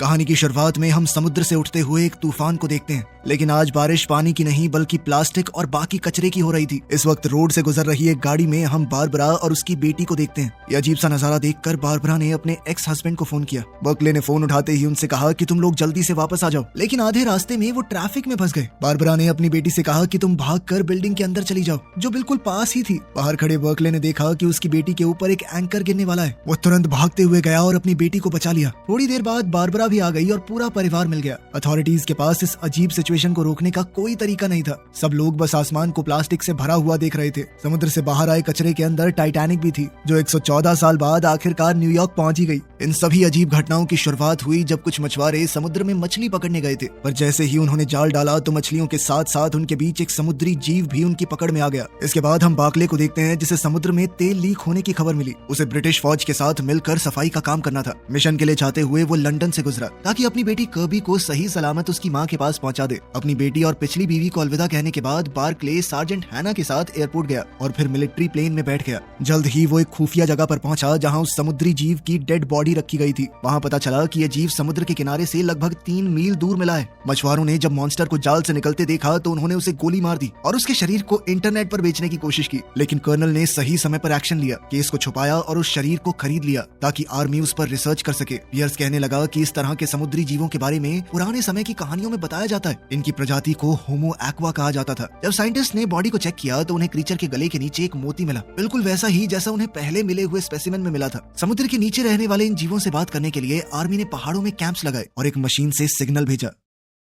कहानी की शुरुआत में हम समुद्र से उठते हुए एक तूफान को देखते हैं, लेकिन आज बारिश पानी की नहीं बल्कि प्लास्टिक और बाकी कचरे की हो रही थी। इस वक्त रोड से गुजर रही एक गाड़ी में हम बारबरा और उसकी बेटी को देखते हैं। ये अजीब सा नजारा देखकर बारबरा ने अपने एक्स हस्बैंड को फोन किया। बर्कले ने फोन उठाते ही उनसे कहा कि तुम लोग जल्दी से वापस आ जाओ, लेकिन आधे रास्ते में वो ट्रैफिक में फंस गए। बारबरा ने अपनी बेटी से कहा कि तुम भागकर बिल्डिंग के अंदर चली जाओ, जो बिल्कुल पास ही थी। बाहर खड़े बर्कले ने देखा कि उसकी बेटी के ऊपर एक एंकर गिरने वाला है। वो तुरंत भागते हुए गया और अपनी बेटी को बचा लिया। थोड़ी देर बाद बारबरा भी आ गई और पूरा परिवार मिल गया। अथॉरिटीज के पास इस अजीब सिचुएशन को रोकने का कोई तरीका नहीं था। सब लोग बस आसमान को प्लास्टिक से भरा हुआ देख रहे थे। समुद्र से बाहर आए कचरे के अंदर टाइटैनिक भी थी, जो 114 साल बाद आखिरकार न्यूयॉर्क पहुंची गई। इन सभी अजीब घटनाओं की शुरुआत हुई जब कुछ मछुआरे समुद्र में मछली पकड़ने गए थे, पर जैसे ही उन्होंने जाल डाला तो मछलियों के साथ साथ उनके बीच एक समुद्री जीव भी उनकी पकड़ में आ गया। इसके बाद हम बाकले को देखते हैं, जिसे समुद्र में तेल लीक होने की खबर मिली। उसे ब्रिटिश फौज के साथ मिलकर सफाई का काम करना था। मिशन के लिए चाहते हुए वो लंदन से गुजरा ताकि अपनी बेटी कर्बी को सही सलामत उसकी माँ के पास पहुंचा दे। अपनी बेटी और पिछली बीवी को अलविदा कहने के बाद बार्कले सार्जेंट हैना के साथ एयरपोर्ट गया और फिर मिलिट्री प्लेन में बैठ गया। जल्द ही वो एक खुफिया जगह पर पहुंचा जहां उस समुद्री जीव की डेड बॉडी रखी गई थी। वहां पता चला कि यह जीव समुद्र के किनारे से लगभग 3 मील दूर मिला है। मछुआरों ने जब मॉन्स्टर को जाल से निकलते देखा तो उन्होंने उसे गोली मार दी और उसके शरीर को इंटरनेट पर बेचने की कोशिश की, लेकिन कर्नल ने सही समय पर एक्शन लिया, केस को छुपाया और उस शरीर को खरीद लिया ताकि आर्मी उस पर रिसर्च कर सके। पियर्स कहने लगा कि इस तरह के समुद्री जीवों के बारे में पुराने समय की कहानियों में बताया जाता है। इनकी प्रजाति को होमो एक्वा कहा जाता था। जब साइंटिस्ट ने बॉडी को चेक किया तो उन्हें क्रीचर के गले के नीचे एक मोती मिला, बिल्कुल वैसा ही जैसा उन्हें पहले मिले हुए स्पेसिमेन में मिला था। समुद्र के नीचे रहने वाले इन जीवों से बात करने के लिए आर्मी ने पहाड़ों में कैंप्स लगाए और एक मशीन से सिग्नल भेजा।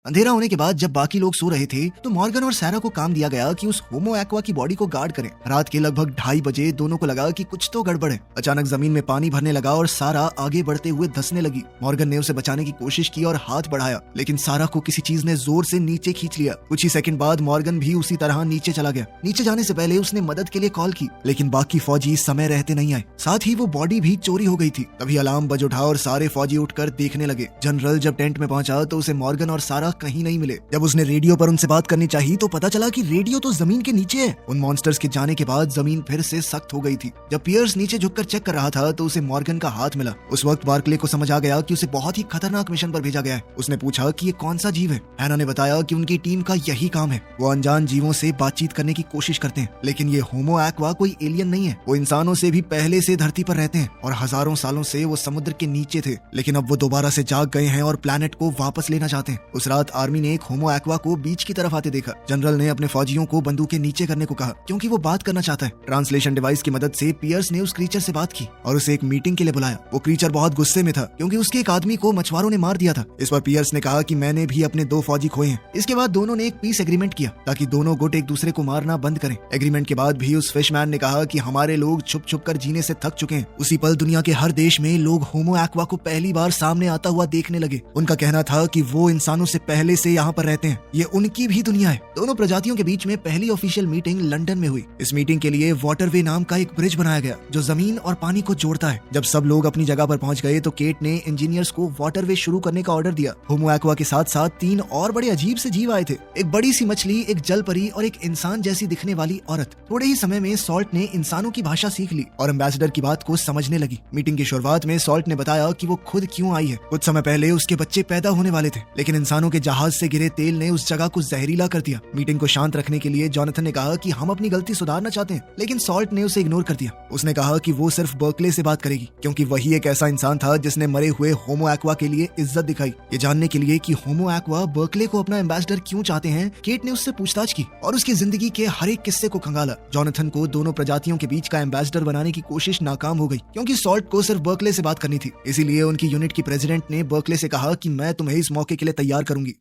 अंधेरा होने के बाद जब बाकी लोग सो रहे थे तो मॉर्गन और सैरा को काम दिया गया कि उस होमो एक्वा की बॉडी को गार्ड करें। रात के लगभग 2:30 बजे दोनों को लगा कि कुछ तो गड़बड़ है। अचानक जमीन में पानी भरने लगा और सारा आगे बढ़ते हुए धंसने लगी। मॉर्गन ने उसे बचाने की कोशिश की और हाथ बढ़ाया, लेकिन सारा को किसी चीज ने जोर से नीचे खींच लिया। कुछ ही सेकंड बाद मॉर्गन भी उसी तरह नीचे चला गया। नीचे जाने से पहले उसने मदद के लिए कॉल की, लेकिन बाकी फौजी समय रहते नहीं आए। साथ ही वो बॉडी भी चोरी हो गई थी। तभी अलार्म बज उठा और सारे फौजी उठकर देखने लगे। जनरल जब टेंट में पहुंचा तो उसे मॉर्गन और सारा कहीं नहीं मिले। जब उसने रेडियो पर उनसे बात करनी चाहिए तो पता चला कि रेडियो तो जमीन के नीचे है। उन मॉन्स्टर्स के जाने के बाद जमीन फिर से सख्त हो गई थी। जब पियर्स नीचे झुककर चेक कर रहा था तो उसे मॉर्गन का हाथ मिला। उस वक्त बार्कले को समझ आ गया कि उसे बहुत ही खतरनाक मिशन पर भेजा गया है। उसने पूछा कि ये कौन सा जीव है। हैना ने बताया कि उनकी टीम का यही काम है। वो अनजान जीवों से बातचीत करने की कोशिश करते हैं, लेकिन ये होमो एक्वा कोई एलियन नहीं है। वो इंसानों से भी पहले से धरती पर रहते हैं और हजारों सालों से वो समुद्र के नीचे थे, लेकिन अब वो दोबारा से जाग गए हैं और प्लेनेट को वापस लेना चाहते हैं। उस रात आर्मी ने एक होमो एक्वा को बीच की तरफ आते देखा। जनरल ने अपने फौजियों को बंदूकें नीचे करने को कहा क्योंकि वो बात करना चाहता है। ट्रांसलेशन डिवाइस की मदद से पियर्स ने उस क्रीचर से बात की और उसे एक मीटिंग के लिए बुलाया। वो क्रीचर बहुत गुस्से में था क्योंकि उसके एक आदमी को मछुआरों ने मार दिया था। इस पर पियर्स ने कहा कि मैंने भी अपने 2 फौजी खोए हैं। इसके बाद दोनों ने एक पीस एग्रीमेंट किया ताकि दोनों गुट एक दूसरे को मारना बंद करें। एग्रीमेंट के बाद भी उस फिशमैन ने कहा कि हमारे लोग छुप छुप कर जीने से थक चुके हैं। उसी पल दुनिया के हर देश में लोग होमो एक्वा को पहली बार सामने आता हुआ देखने लगे। उनका कहना था कि वो इंसानों से पहले से यहाँ पर रहते हैं, ये उनकी भी दुनिया है। दोनों प्रजातियों के बीच में पहली ऑफिशियल मीटिंग लंदन में हुई। इस मीटिंग के लिए वाटरवे नाम का एक ब्रिज बनाया गया जो जमीन और पानी को जोड़ता है। जब सब लोग अपनी जगह पर पहुंच गए तो केट ने इंजीनियर्स को वाटरवे शुरू करने का ऑर्डर दिया। होमो एक्वा के साथ साथ 3 और बड़े अजीब से जीव आए थे। एक बड़ी सी मछली, एक जल परी और एक इंसान जैसी दिखने वाली औरत। थोड़े ही समय में सॉल्ट ने इंसानों की भाषा सीख ली और एम्बेसडर की बात को समझने लगी। मीटिंग की शुरुआत में सॉल्ट ने बताया कि वो खुद क्यों आई है। कुछ समय पहले उसके बच्चे पैदा होने वाले थे, लेकिन इंसानों के जहाज से गिरे तेल ने उस जगह को जहरीला कर दिया। मीटिंग को शांत रखने के लिए जॉनथन ने कहा कि हम अपनी गलती सुधारना चाहते हैं, लेकिन सॉल्ट ने उसे इग्नोर कर दिया। उसने कहा कि वो सिर्फ बर्कले से बात करेगी क्योंकि वही एक ऐसा इंसान था जिसने मरे हुए होमो एक्वा के लिए इज्जत दिखाई। ये जानने के लिए कि होमो एक्वा बर्कले को अपना एम्बेसडर क्यों चाहते हैं, केट ने उससे पूछताछ की और उसकी जिंदगी के हर एक किस्से को खंगाला। जॉनथन को दोनों प्रजातियों के बीच का एम्बेसडर बनाने की कोशिश नाकाम हो गई क्योंकि सॉल्ट को सिर्फ बर्कले से बात करनी थी। इसीलिए उनकी यूनिट की प्रेसिडेंट ने बर्कले से कहा कि मैं तुम्हें इस मौके के लिए तैयार करूंगी।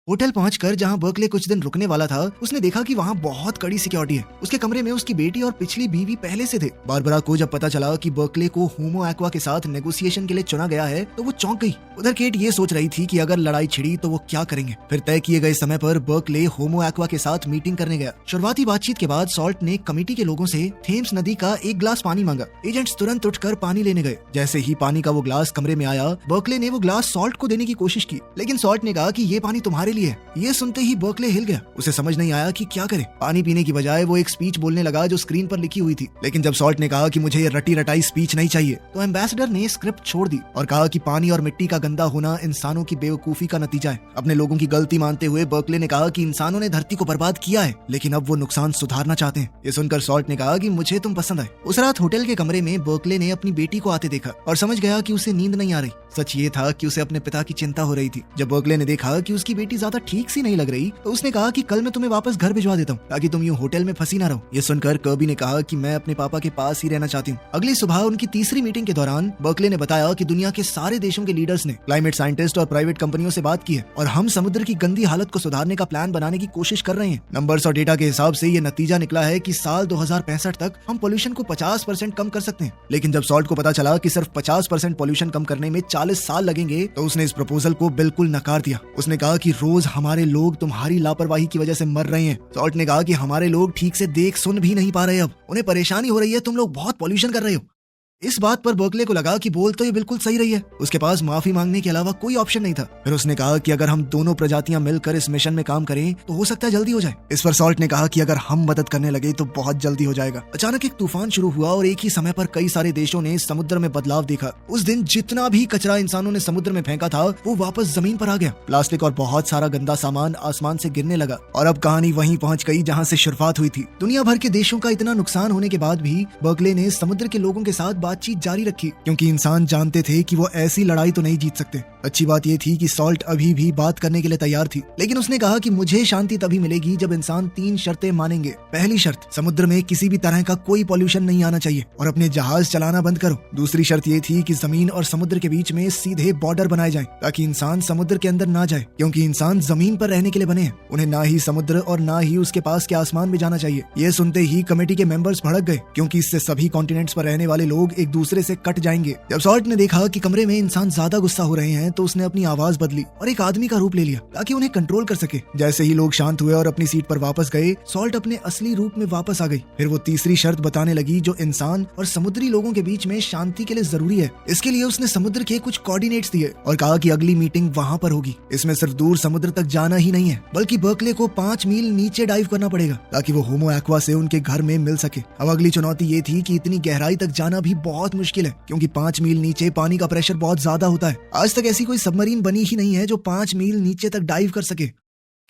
होटल पहुंचकर जहां बर्कले कुछ दिन रुकने वाला था, उसने देखा कि वहां बहुत कड़ी सिक्योरिटी है। उसके कमरे में उसकी बेटी और पिछली बीवी पहले से थे। बारबरा को जब पता चला कि बर्कले को होमो एक्वा के साथ नेगोशिएशन के लिए चुना गया है तो वो चौंक गई। उधर केट ये सोच रही थी कि अगर लड़ाई छिड़ी तो वो क्या करेंगे। फिर तय किए गए समय पर बर्कले होमो एक्वा के साथ मीटिंग करने गया। शुरुआती बातचीत के बाद सॉल्ट ने कमेटी के लोगों से थेम्स नदी का एक ग्लास पानी मांगा। एजेंट्स तुरंत उठकर पानी लेने गए। जैसे ही पानी का वो ग्लास कमरे में आया, बर्कले ने वो ग्लास सॉल्ट को देने की कोशिश की, लेकिन सॉल्ट ने कहा कि ये पानी तुम्हारे लिए। ये सुनते ही बर्कले हिल गया। उसे समझ नहीं आया कि क्या करे। पानी पीने की बजाय वो एक स्पीच बोलने लगा जो स्क्रीन पर लिखी हुई थी। लेकिन जब सॉल्ट ने कहा कि मुझे ये रटी रटाई स्पीच नहीं चाहिए, तो एम्बेसडर ने स्क्रिप्ट छोड़ दी और कहा कि पानी और मिट्टी का गंदा होना इंसानों की बेवकूफी का नतीजा है। अपने लोगों की गलती मानते हुए बर्कले ने कहा कि इंसानों ने धरती को बर्बाद किया है, लेकिन अब वो नुकसान सुधारना चाहते हैं। ये सुनकर सॉल्ट ने कहा कि मुझे तुम पसंद आए। उस रात होटल के कमरे में बर्कले ने अपनी बेटी को आते देखा और समझ गया कि उसे नींद नहीं आ रही। सच ये था कि उसे अपने पिता की चिंता हो रही थी। जब बर्कले ने देखा कि उसकी बेटी ज्यादा ठीक सी नहीं लग रही, तो उसने कहा कि कल मैं तुम्हें वापस घर भिजवा देता हूँ ताकि तुम यूं होटल में फंसी ना रहो। ये सुनकर कर्बी ने कहा कि मैं अपने पापा के पास ही रहना चाहती हूँ। अगली सुबह उनकी तीसरी मीटिंग के दौरान बर्कले ने बताया कि दुनिया के सारे देशों के लीडर्स ने क्लाइमेट साइंटिस्ट और प्राइवेट कंपनियों से बात की है और हम समुद्र की गंदी हालत को सुधारने का प्लान बनाने की कोशिश कर रहे हैं। नंबर्स और डेटा के हिसाब से ये नतीजा निकला है कि साल 2065 तक हम पोल्यूशन को 50% कम कर सकते हैं। लेकिन जब सॉल्ट को पता चला कि सिर्फ 50% पोल्यूशन कम करने में 40 साल लगेंगे, तो उसने इस प्रपोजल को बिल्कुल नकार दिया। उसने कहा कि रोज हमारे लोग तुम्हारी लापरवाही की वजह से मर रहे हैं। सॉल्ट ने कहा कि हमारे लोग ठीक से देख सुन भी नहीं पा रहे, अब उन्हें परेशानी हो रही है, तुम लोग बहुत पोल्यूशन कर रहे हो। इस बात पर बर्कले को लगा कि बोल तो ये बिल्कुल सही रही है। उसके पास माफी मांगने के अलावा कोई ऑप्शन नहीं था। फिर उसने कहा कि अगर हम दोनों प्रजातियां मिलकर इस मिशन में काम करें तो हो सकता है जल्दी हो जाए। इस पर सॉल्ट ने कहा कि अगर हम मदद करने लगे तो बहुत जल्दी हो जाएगा। अचानक एक तूफान शुरू हुआ और एक ही समय पर कई सारे देशों ने समुद्र में बदलाव देखा। उस दिन जितना भी कचरा इंसानों ने समुद्र में फेंका था वो वापस जमीन पर आ गया। प्लास्टिक और बहुत सारा गंदा सामान आसमान से गिरने लगा और अब कहानी वहीं पहुंच गई जहां से शुरुआत हुई थी। दुनिया भर के देशों का इतना नुकसान होने के बाद भी बर्कले ने समुद्र के लोगों के साथ बातचीत जारी रखी, क्योंकि इंसान जानते थे कि वो ऐसी लड़ाई तो नहीं जीत सकते। अच्छी बात ये थी कि सॉल्ट अभी भी बात करने के लिए तैयार थी, लेकिन उसने कहा कि मुझे शांति तभी मिलेगी जब इंसान 3 शर्तें मानेंगे। पहली शर्त, समुद्र में किसी भी तरह का कोई पॉल्यूशन नहीं आना चाहिए और अपने जहाज चलाना बंद करो। दूसरी शर्त ये थी कि जमीन और समुद्र के बीच में सीधे बॉर्डर बनाए जाएं ताकि इंसान समुद्र के अंदर ना जाए, क्योंकि इंसान जमीन पर रहने के लिए बने हैं। उन्हें ना ही समुद्र और ना ही उसके पास के आसमान में जाना चाहिए। ये सुनते ही कमेटी के मेंबर्स भड़क गए, क्योंकि इससे सभी कॉन्टिनेंट्स पर रहने वाले लोग एक दूसरे से कट जाएंगे। जब सॉल्ट ने देखा कि कमरे में इंसान ज्यादा गुस्सा हो रहे हैं, तो उसने अपनी आवाज बदली और एक आदमी का रूप ले लिया ताकि उन्हें कंट्रोल कर सके। जैसे ही लोग शांत हुए और अपनी सीट पर वापस गए, सॉल्ट अपने असली रूप में वापस आ गई। फिर वो तीसरी शर्त बताने लगी जो इंसान और समुद्री लोगों के बीच में शांति के लिए जरूरी है। इसके लिए उसने समुद्र के कुछ कोऑर्डिनेट्स दिए और कहा कि अगली मीटिंग वहां पर होगी। इसमें सिर्फ दूर समुद्र तक जाना ही नहीं है, बल्कि बर्कले को 5 मील नीचे डाइव करना पड़ेगा ताकि वो होमो एक्वा से उनके घर में मिल सके। अब अगली चुनौती ये थी कि इतनी गहराई तक जाना भी बहुत मुश्किल है, क्योंकि 5 मील नीचे पानी का प्रेशर बहुत ज्यादा होता है। आज तक ऐसी कोई सबमरीन बनी ही नहीं है जो 5 मील नीचे तक डाइव कर सके।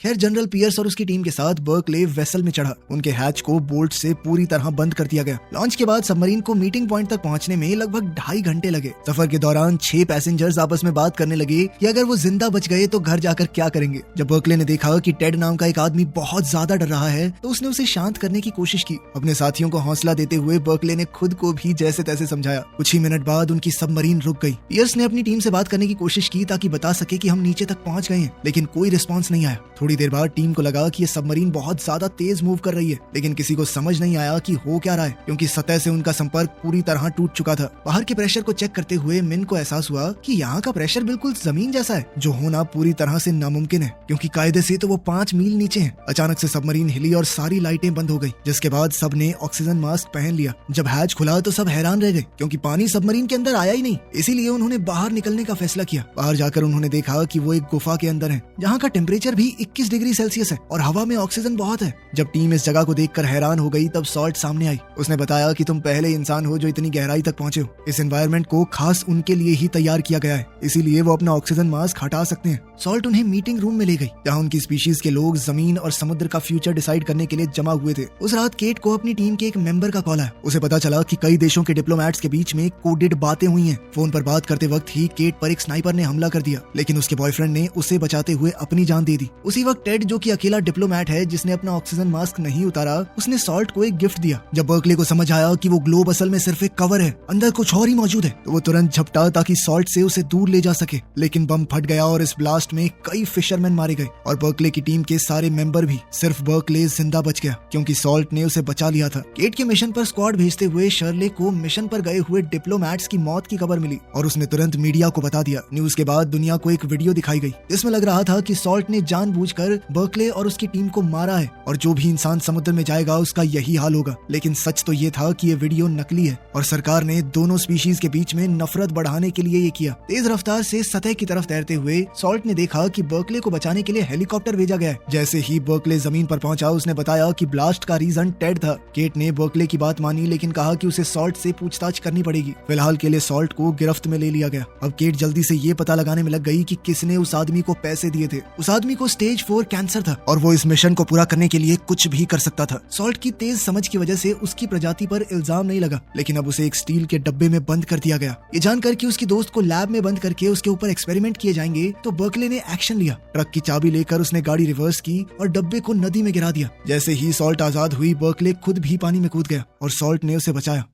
खैर, जनरल पियर्स और उसकी टीम के साथ बर्कले वेसल में चढ़ा। उनके हैच को बोल्ट से पूरी तरह बंद कर दिया गया। लॉन्च के बाद सबमरीन को मीटिंग पॉइंट तक पहुंचने में लगभग 2.5 घंटे लगे। सफर के दौरान 6 पैसेंजर्स आपस में बात करने लगे कि अगर वो जिंदा बच गए तो घर जाकर क्या करेंगे। जब बर्कले ने देखा कि टेड नाम का एक आदमी बहुत ज्यादा डर रहा है, तो उसने उसे शांत करने की कोशिश की। अपने साथियों को हौसला देते हुए बर्कले ने खुद को भी जैसे तैसे समझाया। कुछ ही मिनट बाद उनकी सबमरीन रुक गई। पियर्स ने अपनी टीम से बात करने की कोशिश की ताकि बता सके कि हम नीचे तक पहुंच गए हैं, लेकिन कोई रिस्पॉन्स नहीं आया। थोड़ी देर बाद टीम को लगा कि ये सबमरीन बहुत ज्यादा तेज मूव कर रही है, लेकिन किसी को समझ नहीं आया कि हो क्या रहा है, क्योंकि सतह से उनका संपर्क पूरी तरह टूट चुका था। बाहर के प्रेशर को चेक करते हुए मिन को एहसास हुआ कि यहाँ का प्रेशर बिल्कुल जमीन जैसा है, जो होना पूरी तरह से नामुमकिन है, क्योंकि कायदे से तो वो 5 मील नीचे है। अचानक से सबमरीन हिली और सारी लाइटें बंद हो गई, जिसके बाद सबने ऑक्सीजन मास्क पहन लिया। जब हैच खुला तो सब हैरान रह गए, क्योंकि पानी सबमरीन के अंदर आया ही नहीं। इसीलिए उन्होंने बाहर निकलने का फैसला किया। बाहर जाकर उन्होंने देखा कि वो एक गुफा के अंदर है, जहाँ का टेम्परेचर भी 21 डिग्री सेल्सियस है और हवा में ऑक्सीजन बहुत है। जब टीम इस जगह को देखकर हैरान हो गई, तब सॉल्ट सामने आई। उसने बताया कि तुम पहले इंसान हो जो इतनी गहराई तक पहुंचे हो। इस एनवायरनमेंट को खास उनके लिए ही तैयार किया गया है, इसीलिए वो अपना ऑक्सीजन मास्क हटा सकते हैं। सॉल्ट उन्हें मीटिंग रूम में ले गई, जहाँ उनकी स्पीशीज के लोग जमीन और समुद्र का फ्यूचर डिसाइड करने के लिए जमा हुए थे। उस रात केट को अपनी टीम के एक मेंबर का कॉल आया। उसे पता चला कि कई देशों के डिप्लोमैट्स के बीच में कोडेड बातें हुई हैं। फोन पर बात करते वक्त ही केट पर एक स्नाइपर ने हमला कर दिया, लेकिन उसके बॉयफ्रेंड ने उसे बचाते हुए अपनी जान दे दी। उसी वक्त टेड, जो कि अकेला डिप्लोमैट है जिसने अपना ऑक्सीजन मास्क नहीं उतारा, उसने सॉल्ट को एक गिफ्ट दिया। जब बर्कले को समझ आया कि वो ग्लोब असल में सिर्फ एक कवर है, अंदर कुछ और ही मौजूद है, तो वो तुरंत झपटा ताकि सॉल्ट से उसे दूर ले जा सके। लेकिन बम फट गया और इस ब्लास्ट में कई फिशरमैन मारे गए और बर्कले की टीम के सारे मेंबर भी। सिर्फ बर्कले जिंदा बच गया, क्योंकि सॉल्ट ने उसे बचा लिया था। केट के मिशन पर स्क्वाड भेजते हुए शर्ले को मिशन पर गए हुए डिप्लोमैट्स की मौत की खबर मिली और उसने तुरंत मीडिया को बता दिया। न्यूज के बाद दुनिया को एक वीडियो दिखाई गई, जिसमें लग रहा था कि सॉल्ट ने जानबूझकर जानबूझकर बर्कले और उसकी टीम को मारा है और जो भी इंसान समुद्र में जाएगा उसका यही हाल होगा। लेकिन सच तो ये था कि ये वीडियो नकली है और सरकार ने दोनों स्पीशीज के बीच में नफरत बढ़ाने के लिए ये किया। तेज रफ्तार से सतह की तरफ तैरते हुए सॉल्ट ने देखा कि बर्कले को बचाने के लिए हेलीकॉप्टर भेजा गया है। जैसे ही बर्कले जमीन पर पहुंचा उसने बताया कि ब्लास्ट का रीजन टेड था। केट ने बर्कले की बात मानी लेकिन कहा कि उसे सॉल्ट से पूछताछ करनी पड़ेगी। फिलहाल के लिए सॉल्ट को गिरफ्त में ले लिया गया। अब केट जल्दी से ये पता लगाने में लग गई कि किसने उस आदमी को पैसे दिए थे। उस आदमी को स्टेज 4 कैंसर था और वो इस मिशन को पूरा करने के लिए कुछ भी कर सकता था। सॉल्ट की तेज समझ की वजह से उसकी प्रजाति पर इल्जाम नहीं लगा, लेकिन अब उसे एक स्टील के डब्बे में बंद कर दिया गया। ये जानकर कि उसकी दोस्त को लैब में बंद करके उसके ऊपर एक्सपेरिमेंट किए जाएंगे तो बर्कले ने एक्शन लिया। ट्रक की चाबी लेकर उसने गाड़ी रिवर्स की और डब्बे को नदी में गिरा दिया। जैसे ही सॉल्ट आजाद हुई बर्कले खुद भी पानी में कूद गया और सॉल्ट ने उसे बचाया।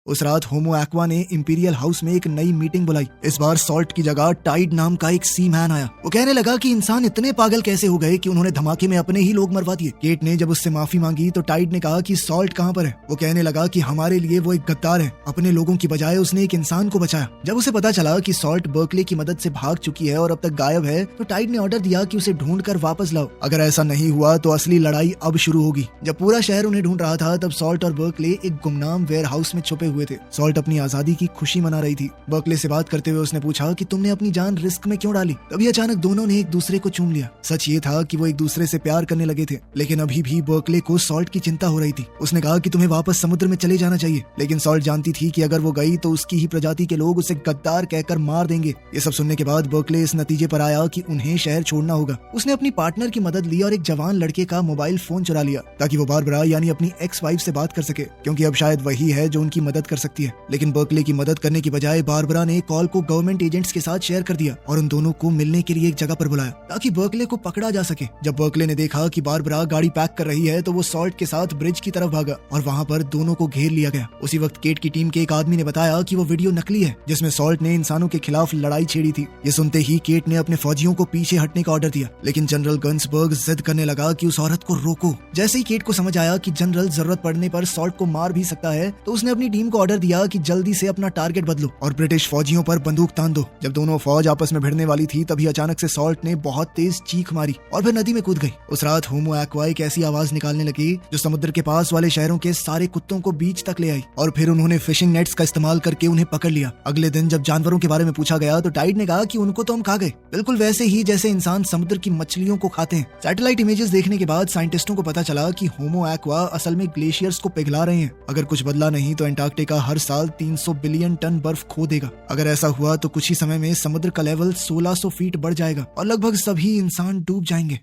उस रात होमो एक्वा ने इंपीरियल हाउस में एक नई मीटिंग बुलाई। इस बार सॉल्ट की जगह टाइड नाम का एक सी मैन आया। वो कहने लगा कि इंसान इतने पागल कैसे हो गए कि उन्होंने धमाके में अपने ही लोग मरवा दिए। केट ने जब उससे माफी मांगी तो टाइड ने कहा कि सॉल्ट कहाँ पर है। वो कहने लगा कि हमारे लिए वो एक गद्दार है, अपने लोगों की बजाय उसने एक इंसान को बचाया। जब उसे पता चला कि सॉल्ट बर्कले की मदद से भाग चुकी है और अब तक गायब है तो टाइड ने ऑर्डर दिया कि उसे ढूंढ कर वापस लाओ। अगर ऐसा नहीं हुआ तो असली लड़ाई अब शुरू होगी। जब पूरा शहर उन्हें ढूंढ रहा था तब सॉल्ट और बर्कले एक गुमनाम वेयर हाउस में छुपे हुए थे। सॉल्ट अपनी आजादी की खुशी मना रही थी। बर्कले से बात करते हुए उसने पूछा कि तुमने अपनी जान रिस्क में क्यों डाली। तभी अचानक दोनों ने एक दूसरे को चूम लिया। सच ये था कि वो एक दूसरे से प्यार करने लगे थे, लेकिन अभी भी बर्कले को सॉल्ट की चिंता हो रही थी। उसने कहा कि तुम्हें वापस समुद्र में चले जाना चाहिए, लेकिन सॉल्ट जानती थी कि अगर वो गई तो उसकी ही प्रजाति के लोग उसे गद्दार कहकर मार देंगे। ये सब सुनने के बाद बर्कले इस नतीजे पर आया कि उन्हें शहर छोड़ना होगा। उसने अपनी पार्टनर की मदद ली और एक जवान लड़के का मोबाइल फोन चुरा लिया ताकि वो बारबरा यानी अपनी एक्स वाइफ से बात कर सके, क्योंकि अब शायद वही है जो उनकी मदद कर सकती है। लेकिन बर्कले की मदद करने की बजाय बारबरा ने कॉल को गवर्नमेंट एजेंट्स के साथ शेयर कर दिया और उन दोनों को मिलने के लिए एक जगह पर बुलाया ताकि बर्कले को पकड़ा जा सके। जब बर्कले ने देखा कि बारबरा गाड़ी पैक कर रही है तो वो सॉल्ट के साथ ब्रिज की तरफ भागा और वहाँ पर दोनों को घेर लिया गया। उसी वक्त केट की टीम के एक आदमी ने बताया कि वो वीडियो नकली है जिसमें सॉल्ट ने इंसानों के खिलाफ लड़ाई छेड़ी थी। ये सुनते ही केट ने अपने फौजियों को पीछे हटने का ऑर्डर दिया, लेकिन जनरल गन्सबर्ग जिद करने लगा कि उस औरत को रोको। जैसे ही केट को समझ आया कि जनरल जरूरत पड़ने पर सॉल्ट को मार भी सकता है तो उसने अपनी टीम को ऑर्डर दिया कि जल्दी से अपना टारगेट बदलो और ब्रिटिश फौजियों पर बंदूक तान दो। जब दोनों फौज आपस में भिड़ने वाली थी तभी अचानक से सॉल्ट ने बहुत तेज चीख मारी और फिर नदी में कूद गई। उस रात होमो एक्वा एक ऐसी आवाज निकालने लगी जो समुद्र के पास वाले शहरों के सारे कुत्तों को बीच तक ले आई और फिर उन्होंने फिशिंग नेट्स का इस्तेमाल करके उन्हें पकड़ लिया। अगले दिन जब जानवरों के बारे में पूछा गया तो टाइड ने कहा कि उनको तो हम खा गए, बिल्कुल वैसे ही जैसे इंसान समुद्र की मछलियों को खाते हैं। सैटेलाइट इमेजेस देखने के बाद साइंटिस्टों को पता चला कि होमो एक्वा असल में ग्लेशियर्स को पिघला रहे हैं। अगर कुछ बदला नहीं तो अंटार्कटिका हर साल 300 बिलियन टन बर्फ खो देगा। अगर ऐसा हुआ तो कुछ ही समय में समुद्र का लेवल 1600 फीट बढ़ जाएगा और लगभग सभी इंसान डूब जाएंगे।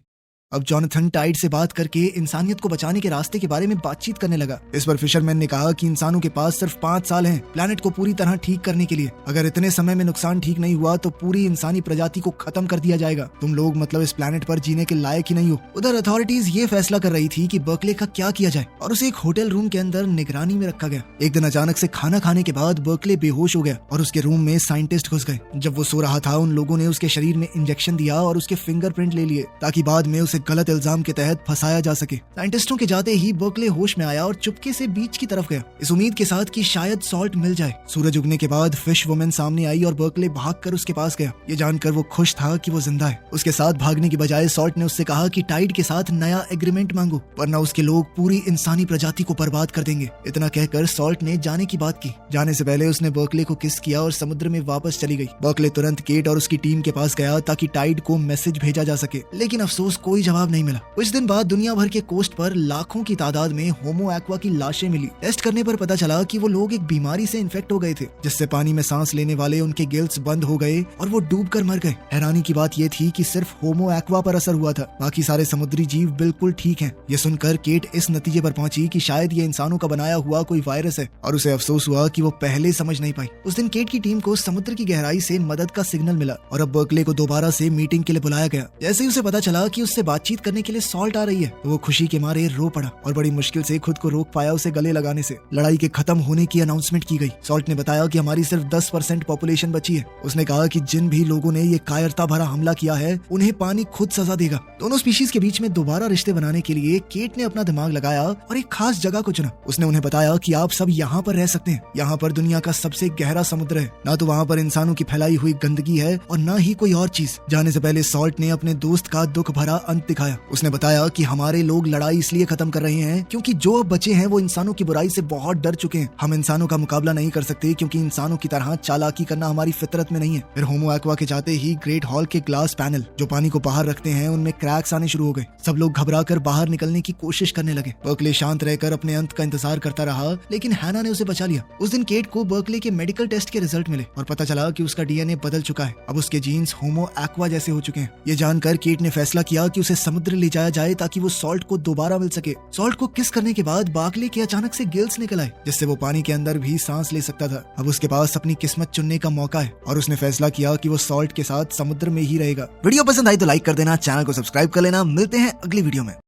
अब जॉनथन टाइड से बात करके इंसानियत को बचाने के रास्ते के बारे में बातचीत करने लगा। इस पर फिशरमैन ने कहा कि इंसानों के पास सिर्फ 5 साल हैं प्लैनेट को पूरी तरह ठीक करने के लिए। अगर इतने समय में नुकसान ठीक नहीं हुआ तो पूरी इंसानी प्रजाति को खत्म कर दिया जाएगा। तुम लोग मतलब इस प्लैनेट पर जीने के लायक ही नहीं हो। उधर अथॉरिटीज ये फैसला कर रही थी कि बर्कले का क्या किया जाए और उसे एक होटल रूम के अंदर निगरानी में रखा गया। एक दिन अचानक से खाना खाने के बाद बर्कले बेहोश हो गया और उसके रूम में साइंटिस्ट घुस गए। जब वो सो रहा था उन लोगों ने उसके शरीर में इंजेक्शन दिया और उसके फिंगरप्रिंट ले लिए ताकि बाद में उसे गलत इल्जाम के तहत फंसाया जा सके। साइंटिस्टों के जाते ही बर्कले होश में आया और चुपके से बीच की तरफ गया, इस उम्मीद के साथ कि शायद सॉल्ट मिल जाए। सूरज उगने के बाद फिश वुमेन सामने आई और बर्कले भागकर उसके पास गया। ये जानकर वो खुश था कि वो जिंदा है। उसके साथ भागने की बजाय सॉल्ट ने उससे कहा कि टाइड के साथ नया एग्रीमेंट मांगो वरना उसके लोग पूरी इंसानी प्रजाति को बर्बाद कर देंगे। इतना कहकर सॉल्ट ने जाने की बात की। जाने से पहले उसने बर्कले को किस किया और समुद्र में वापस चली गई। बर्कले तुरंत केट और उसकी टीम के पास गया ताकि टाइड को मैसेज भेजा जा सके, लेकिन अफसोस कोई जवाब नहीं मिला। कुछ दिन बाद दुनिया भर के कोस्ट पर लाखों की तादाद में होमो एक्वा की लाशें मिली। टेस्ट करने पर पता चला कि वो लोग एक बीमारी से इन्फेक्ट हो गए थे जिससे पानी में सांस लेने वाले उनके गिल्स बंद हो गए और वो डूबकर मर गए। हैरानी की बात ये थी कि सिर्फ होमो एक्वा पर असर हुआ था, बाकी सारे समुद्री जीव बिल्कुल ठीक हैं। ये सुनकर केट इस नतीजे पर पहुंची कि शायद ये इंसानों का बनाया हुआ कोई वायरस है और उसे अफसोस हुआ कि वो पहले समझ नहीं पाई। उस दिन केट की टीम को समुद्र की गहराई से मदद का सिग्नल मिला और अब बर्कले को दोबारा से मीटिंग के लिए बुलाया गया। जैसे ही उसे पता चला कि उससे बातचीत करने के लिए सॉल्ट आ रही है तो वो खुशी के मारे रो पड़ा और बड़ी मुश्किल से खुद को रोक पाया उसे गले लगाने से। लड़ाई के खत्म होने की अनाउंसमेंट की गई। सॉल्ट ने बताया कि हमारी सिर्फ 10% पॉपुलेशन बची है। उसने कहा कि जिन भी लोगों ने ये कायरता भरा हमला किया है उन्हें पानी खुद सजा देगा। दोनों स्पीशीज के बीच में दोबारा रिश्ते बनाने के लिए केट ने अपना दिमाग लगाया और एक खास जगह को चुना। उसने उन्हें बताया कि आप सब यहाँ पर रह सकते हैं। यहाँ पर दुनिया का सबसे गहरा समुद्र है, ना तो वहाँ पर इंसानों की फैलाई हुई गंदगी है और ना ही कोई और चीज। जाने से पहले सॉल्ट ने अपने दोस्त का दुख भरा अंतिम दिखाया। उसने बताया कि हमारे लोग लड़ाई इसलिए खत्म कर रहे हैं क्योंकि जो अब बचे हैं वो इंसानों की बुराई से बहुत डर चुके हैं। हम इंसानों का मुकाबला नहीं कर सकते क्योंकि इंसानों की तरह चालाकी करना हमारी फितरत में नहीं है। फिर होमो एक्वा के जाते ही ग्रेट हॉल के ग्लास पैनल जो पानी को बाहर रखते हैं उनमें क्रैक्स आने शुरू हो गए। सब लोग घबराकर बाहर निकलने की कोशिश करने लगे। बर्कले शांत रहकर अपने अंत का इंतजार करता रहा, लेकिन हैना ने उसे बचा लिया। उस दिन केट को बर्कले के मेडिकल टेस्ट के रिजल्ट मिले और पता चला कि उसका डीएनए बदल चुका है। अब उसके जीन्स होमो एक्वा जैसे हो चुके हैं। ये जानकर केट ने फैसला किया कि उसे समुद्र ले जाया जाए ताकि वो सॉल्ट को दोबारा मिल सके। सॉल्ट को किस करने के बाद बार्कले के अचानक से गिल्स निकल आए, जिससे वो पानी के अंदर भी सांस ले सकता था। अब उसके पास अपनी किस्मत चुनने का मौका है और उसने फैसला किया कि वो सॉल्ट के साथ समुद्र में ही रहेगा। वीडियो पसंद आई तो लाइक कर देना, चैनल को सब्सक्राइब कर लेना। मिलते हैं अगली वीडियो में।